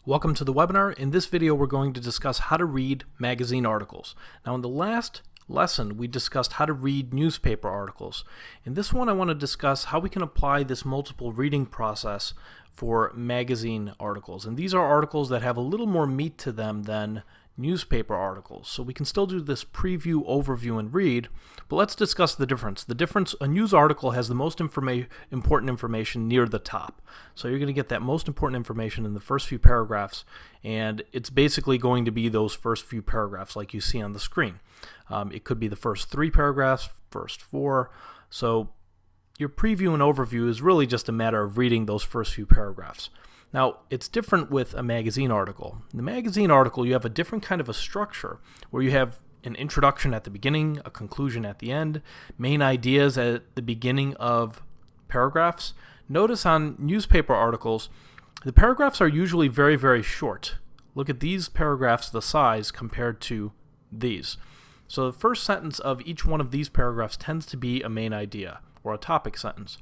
Welcome to the webinar. In this video, we're going to discuss how to read magazine articles. Now, in the last lesson, we discussed how to read newspaper articles. In this one, I want to discuss how we can apply this multiple reading process for magazine articles. And these are articles that have a little more meat to them than newspaper articles. So we can still do this preview, overview, and read, but let's discuss the difference. A news article has the most important information near the top. So you're going to get that most important information in the first few paragraphs, and it's basically going to be those first few paragraphs like you see on the screen. It could be the first 3 paragraphs, first 4. So your preview and overview is really just a matter of reading those first few paragraphs. Now, it's different with a magazine article. In the magazine article, you have a different kind of a structure where you have an introduction at the beginning, a conclusion at the end, main ideas at the beginning of paragraphs. Notice on newspaper articles, the paragraphs are usually very, very short. Look at these paragraphs, the size compared to these. So the first sentence of each one of these paragraphs tends to be a main idea or a topic sentence.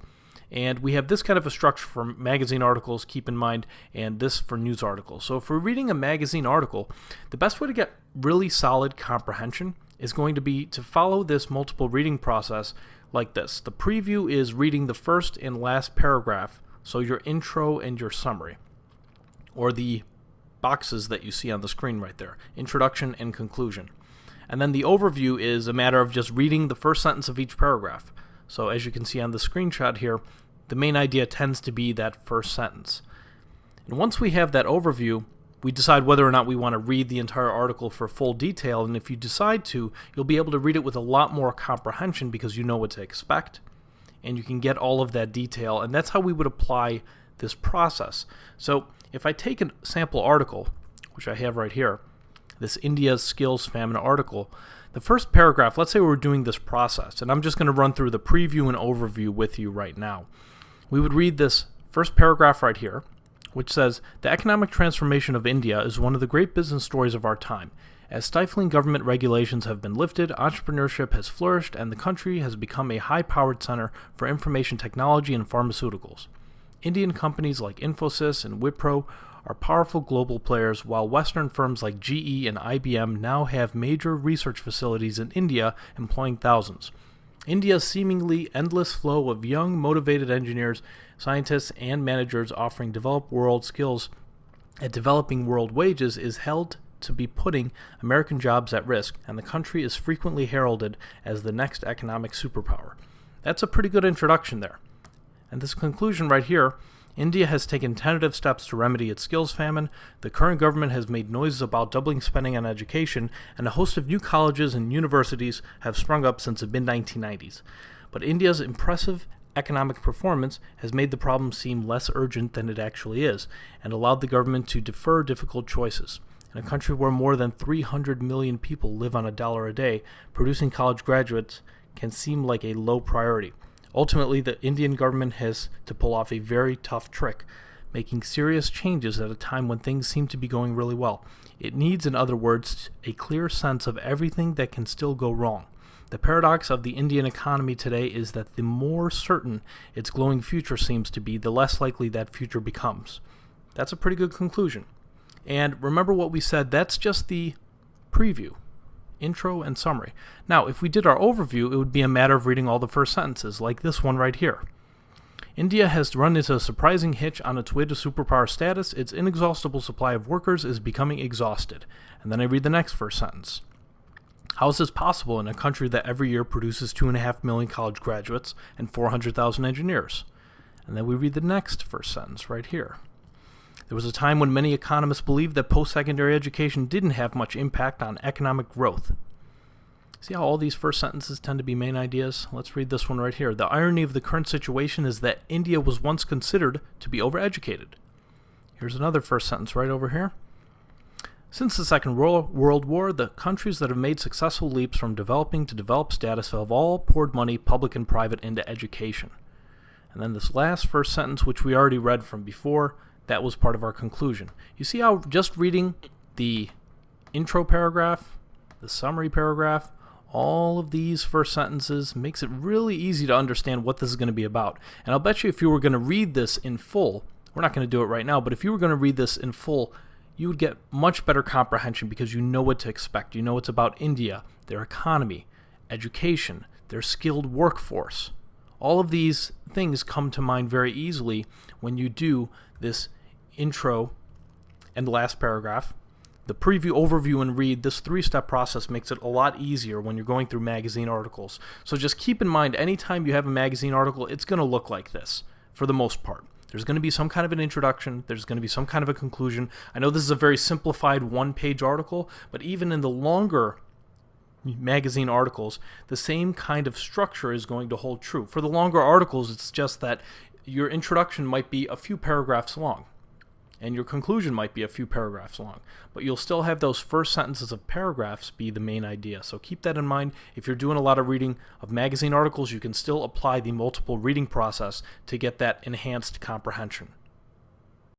And we have this kind of a structure for magazine articles, keep in mind, and this for news articles. So if we're reading a magazine article, the best way to get really solid comprehension is going to be to follow this multiple reading process like this. The preview is reading the first and last paragraph, so your intro and your summary, or the boxes that you see on the screen right there, introduction and conclusion. And then the overview is a matter of just reading the first sentence of each paragraph. So as you can see on the screenshot here, the main idea tends to be that first sentence. And once we have that overview, we decide whether or not we want to read the entire article for full detail. And if you decide to, you'll be able to read it with a lot more comprehension because you know what to expect. And you can get all of that detail. And that's how we would apply this process. So if I take a sample article, which I have right here, this India's Skills Famine article, the first paragraph, let's say we're doing this process, and I'm just going to run through the preview and overview with you right now. We would read this first paragraph right here, which says, "The economic transformation of India is one of the great business stories of our time. As stifling government regulations have been lifted, entrepreneurship has flourished, and the country has become a high-powered center for information technology and pharmaceuticals. Indian companies like Infosys and Wipro are powerful global players, while Western firms like GE and IBM now have major research facilities in India employing thousands. India's seemingly endless flow of young, motivated engineers, scientists, and managers offering developed world skills at developing world wages is held to be putting American jobs at risk, and the country is frequently heralded as the next economic superpower." That's a pretty good introduction there. And this conclusion right here, India has taken tentative steps to remedy its skills famine. The current government has made noises about doubling spending on education, and a host of new colleges and universities have sprung up since the mid-1990s. But India's impressive economic performance has made the problem seem less urgent than it actually is, and allowed the government to defer difficult choices. In a country where more than 300 million people live on $1 a day, producing college graduates can seem like a low priority. Ultimately, the Indian government has to pull off a very tough trick, making serious changes at a time when things seem to be going really well. It needs, in other words, a clear sense of everything that can still go wrong. The paradox of the Indian economy today is that the more certain its glowing future seems to be, the less likely that future becomes. That's a pretty good conclusion. And remember what we said, that's just the preview. Intro and summary. Now, if we did our overview, it would be a matter of reading all the first sentences, like this one right here. "India has run into a surprising hitch on its way to superpower status. Its inexhaustible supply of workers is becoming exhausted." And then I read the next first sentence. "How is this possible in a country that every year produces 2.5 million college graduates and 400,000 engineers?" And then we read the next first sentence right here. "There was a time when many economists believed that post-secondary education didn't have much impact on economic growth." See how all these first sentences tend to be main ideas? Let's read this one right here. "The irony of the current situation is that India was once considered to be overeducated." Here's another first sentence right over here. "Since the Second World War, the countries that have made successful leaps from developing to developed status have all poured money, public and private, into education." And then this last first sentence, which we already read from before, that was part of our conclusion. You see how just reading the intro paragraph, the summary paragraph, all of these first sentences makes it really easy to understand what this is going to be about. And I'll bet you if you were going to read this in full, we're not going to do it right now, but if you were going to read this in full you would get much better comprehension because you know what to expect. You know it's about India, their economy, education, their skilled workforce. All of these things come to mind very easily when you do this intro and last paragraph. The preview, overview, and read, this three-step process makes it a lot easier when you're going through magazine articles. So just keep in mind, anytime you have a magazine article, it's going to look like this for the most part. There's going to be some kind of an introduction. There's going to be some kind of a conclusion. I know this is a very simplified one-page article, but even in the longer magazine articles, the same kind of structure is going to hold true. For the longer articles, it's just that your introduction might be a few paragraphs long, and your conclusion might be a few paragraphs long, but you'll still have those first sentences of paragraphs be the main idea. So keep that in mind. If you're doing a lot of reading of magazine articles, you can still apply the multiple reading process to get that enhanced comprehension.